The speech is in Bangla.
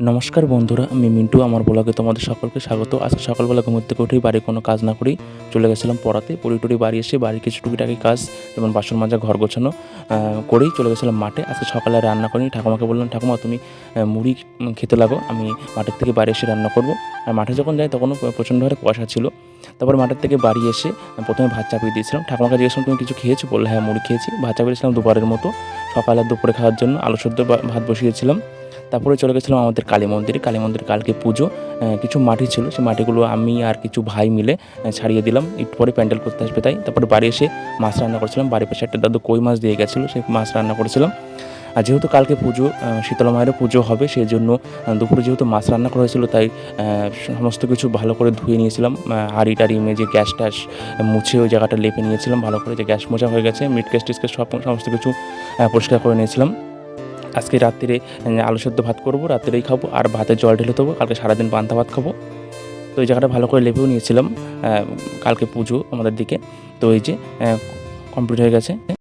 নমস্কার বন্ধুরা, আমি মিন্টু। আমার ব্লগে তোমাদের সকলকে স্বাগত। আজকে সকালবেলা ঘুম থেকে উঠেই বাড়ির কোনো কাজ না করেই চলে গেছিলাম পড়াতে। পড়ি বাড়ি এসে বাড়ির কিছু টুকিটাকি কাজ যেমন বাসন মাজা, ঘর গোছানো করেই চলে গেছিলাম মাঠে। আজকে সকালে রান্না করিনি। ঠাকুমাকে বললাম, ঠাকুমা তুমি মুড়ি খেতে লাগো, আমি মাঠের থেকে বাড়ি এসে রান্না করব। আর মাঠে যখন যাই তখনও প্রচণ্ড হারে কুয়াশা ছিল। তারপর মাঠের থেকে বাড়ি এসে প্রথমে ভাত চাপিয়ে দিয়েছিলাম। ঠাকুমাকে জিজ্ঞেস করলাম, তুমি কিছু খেয়েছো? বললে হ্যাঁ, মুড়ি খেয়েছি। ভাত চাপিয়ে দিয়েছিলাম দুবারের মতো। সকালে আর দুপুরে খাওয়ার জন্য আলু সেদ্ধ ভাত বসিয়েছিলাম। তারপরে চলে গেছিলাম আমাদের কালী মন্দিরে। কালী মন্দিরে কালকে পুজো। কিছু মাটি ছিল, সেই মাটিগুলো আমি আর কিছু ভাই মিলে ছাড়িয়ে দিলাম। একটু পরে প্যান্ডেল করতে আসবে তাই। তারপরে বাড়ি এসে মাছ রান্না করেছিলাম। বাড়ির পাশে একটা দাদু কই মাছ দিয়ে গেছিলো, সেই মাছ রান্না করেছিলাম। আর যেহেতু কালকে পুজো, শীতলা মায়েরও পুজো হবে, সেই জন্য দুপুরে যেহেতু মাছ রান্না করা হয়েছিলো তাই সমস্ত কিছু ভালো করে ধুয়ে নিয়েছিলাম। হাঁড়ি টাড়ি মেজে গ্যাস ট্যাস মুছে ওই জায়গাটা লেপে নিয়েছিলাম ভালো করে, যে গ্যাস মোছা হয়ে গেছে। মিট কেস টিসকেস সমস্ত কিছু পরিষ্কার করে নিয়েছিলাম। আজকে রাত্রিরে আলু সেদ্ধ ভাত করব, রাত্রেই খাবো। আর ভাতে জল ঢেলে দেবো, কালকে সারাদিন পান্তা ভাত খাবো। তো এই জায়গাটা ভালো করে লেপেও নিয়েছিলাম। কালকে পুজো আমাদের দিকে, তো এই যে কমপ্লিট হয়ে গেছে।